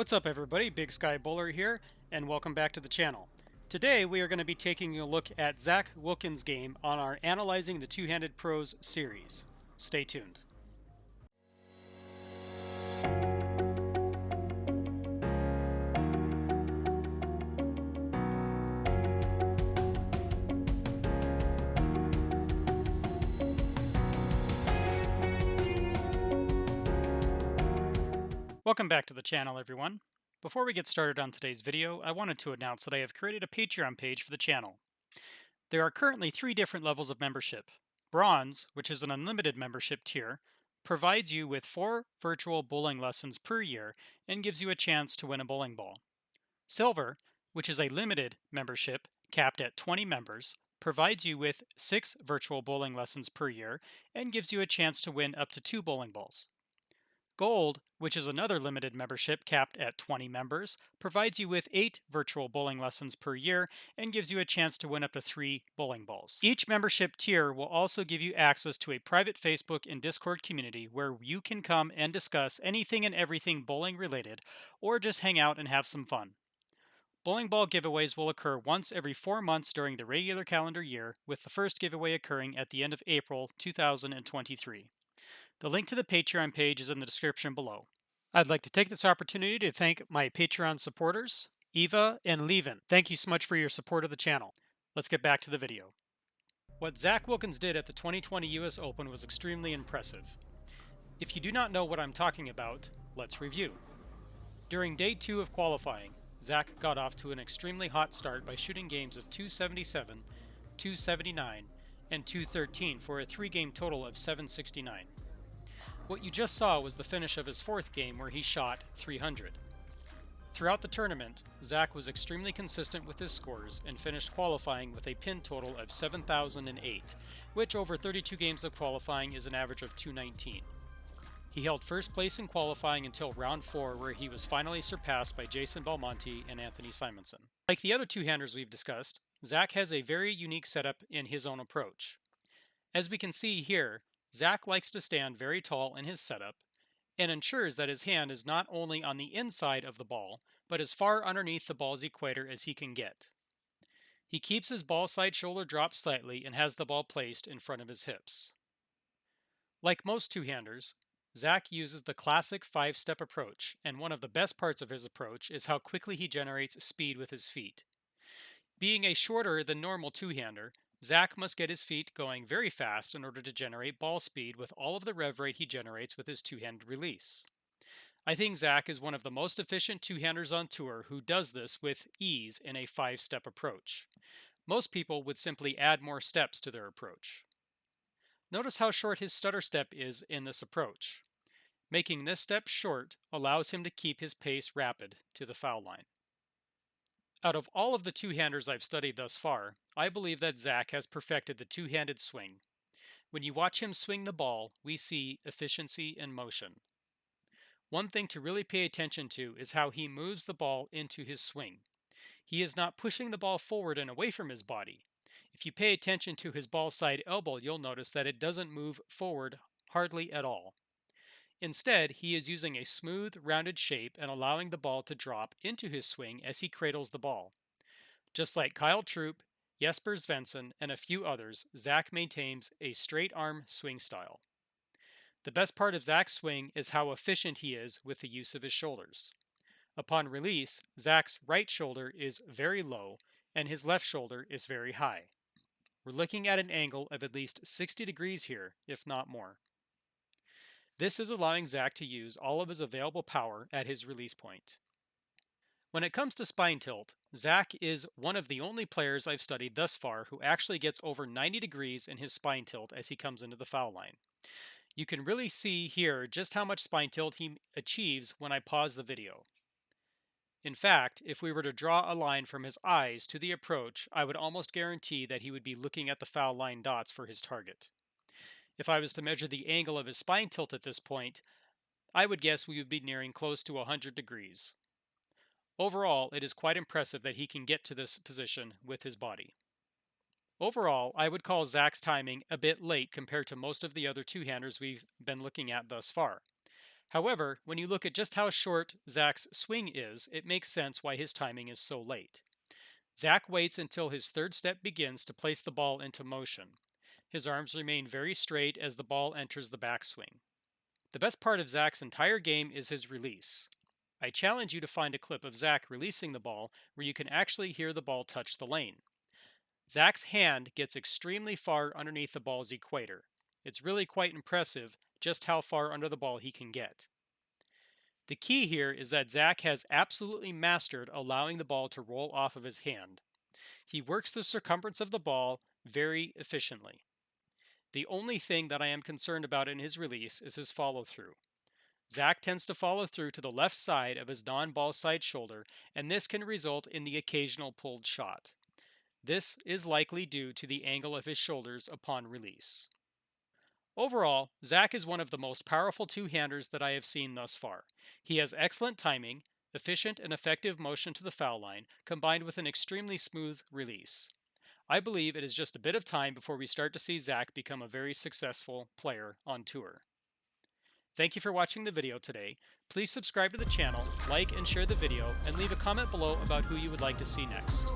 What's up everybody, Big Sky Bowler here, and welcome back to the channel. Today we are going to be taking a look at Zach Wilkins' game on our Analyzing the Two-Handed Pros series. Stay tuned. Welcome back to the channel everyone. Before we get started on today's video, I wanted to announce that I have created a Patreon page for the channel. There are currently 3 different levels of membership. Bronze, which is an unlimited membership tier, provides you with 4 virtual bowling lessons per year and gives you a chance to win a bowling ball. Silver, which is a limited membership capped at 20 members, provides you with 6 virtual bowling lessons per year and gives you a chance to win up to 2 bowling balls. Gold, which is another limited membership capped at 20 members, provides you with 8 virtual bowling lessons per year and gives you a chance to win up to 3 bowling balls. Each membership tier will also give you access to a private Facebook and Discord community where you can come and discuss anything and everything bowling related, or just hang out and have some fun. Bowling ball giveaways will occur once every 4 months during the regular calendar year, with the first giveaway occurring at the end of April 2023. The link to the Patreon page is in the description below. I'd like to take this opportunity to thank my Patreon supporters, Eva and Levin. Thank you so much for your support of the channel. Let's get back to the video. What Zach Wilkins did at the 2020 US Open was extremely impressive. If you do not know what I'm talking about, let's review. During day 2 of qualifying, Zach got off to an extremely hot start by shooting games of 277, 279, and 213 for a 3-game total of 769. What you just saw was the finish of his 4th game where he shot 300. Throughout the tournament, Zach was extremely consistent with his scores and finished qualifying with a pin total of 7,008, which over 32 games of qualifying is an average of 219. He held first place in qualifying until round 4, where he was finally surpassed by Jason Belmonte and Anthony Simonson. Like the other two-handers we've discussed, Zach has a very unique setup in his own approach. As we can see here, Zach likes to stand very tall in his setup and ensures that his hand is not only on the inside of the ball, but as far underneath the ball's equator as he can get. He keeps his ball side shoulder dropped slightly and has the ball placed in front of his hips. Like most two-handers, Zach uses the classic 5-step approach, and one of the best parts of his approach is how quickly he generates speed with his feet. Being a shorter than normal two-hander, Zach must get his feet going very fast in order to generate ball speed with all of the rev rate he generates with his two-handed release. I think Zach is one of the most efficient two-handers on tour who does this with ease in a 5-step approach. Most people would simply add more steps to their approach. Notice how short his stutter step is in this approach. Making this step short allows him to keep his pace rapid to the foul line. Out of all of the two-handers I've studied thus far, I believe that Zach has perfected the two-handed swing. When you watch him swing the ball, we see efficiency and motion. One thing to really pay attention to is how he moves the ball into his swing. He is not pushing the ball forward and away from his body. If you pay attention to his ball side elbow, you'll notice that it doesn't move forward hardly at all. Instead, he is using a smooth, rounded shape and allowing the ball to drop into his swing as he cradles the ball. Just like Kyle Troop, Jesper Svensson, and a few others, Zach maintains a straight arm swing style. The best part of Zach's swing is how efficient he is with the use of his shoulders. Upon release, Zach's right shoulder is very low and his left shoulder is very high. We're looking at an angle of at least 60 degrees here, if not more. This is allowing Zach to use all of his available power at his release point. When it comes to spine tilt, Zach is one of the only players I've studied thus far who actually gets over 90 degrees in his spine tilt as he comes into the foul line. You can really see here just how much spine tilt he achieves when I pause the video. In fact, if we were to draw a line from his eyes to the approach, I would almost guarantee that he would be looking at the foul line dots for his target. If I was to measure the angle of his spine tilt at this point, I would guess we would be nearing close to 100 degrees. Overall, it is quite impressive that he can get to this position with his body. Overall, I would call Zach's timing a bit late compared to most of the other two-handers we've been looking at thus far. However, when you look at just how short Zach's swing is, it makes sense why his timing is so late. Zach waits until his third step begins to place the ball into motion. His arms remain very straight as the ball enters the backswing. The best part of Zach's entire game is his release. I challenge you to find a clip of Zach releasing the ball where you can actually hear the ball touch the lane. Zach's hand gets extremely far underneath the ball's equator. It's really quite impressive just how far under the ball he can get. The key here is that Zach has absolutely mastered allowing the ball to roll off of his hand. He works the circumference of the ball very efficiently. The only thing that I am concerned about in his release is his follow through. Zach tends to follow through to the left side of his non ball side shoulder, and this can result in the occasional pulled shot. This is likely due to the angle of his shoulders upon release. Overall, Zach is one of the most powerful two-handers that I have seen thus far. He has excellent timing, efficient and effective motion to the foul line, combined with an extremely smooth release. I believe it is just a bit of time before we start to see Zach become a very successful player on tour. Thank you for watching the video today. Please subscribe to the channel, like and share the video, and leave a comment below about who you would like to see next.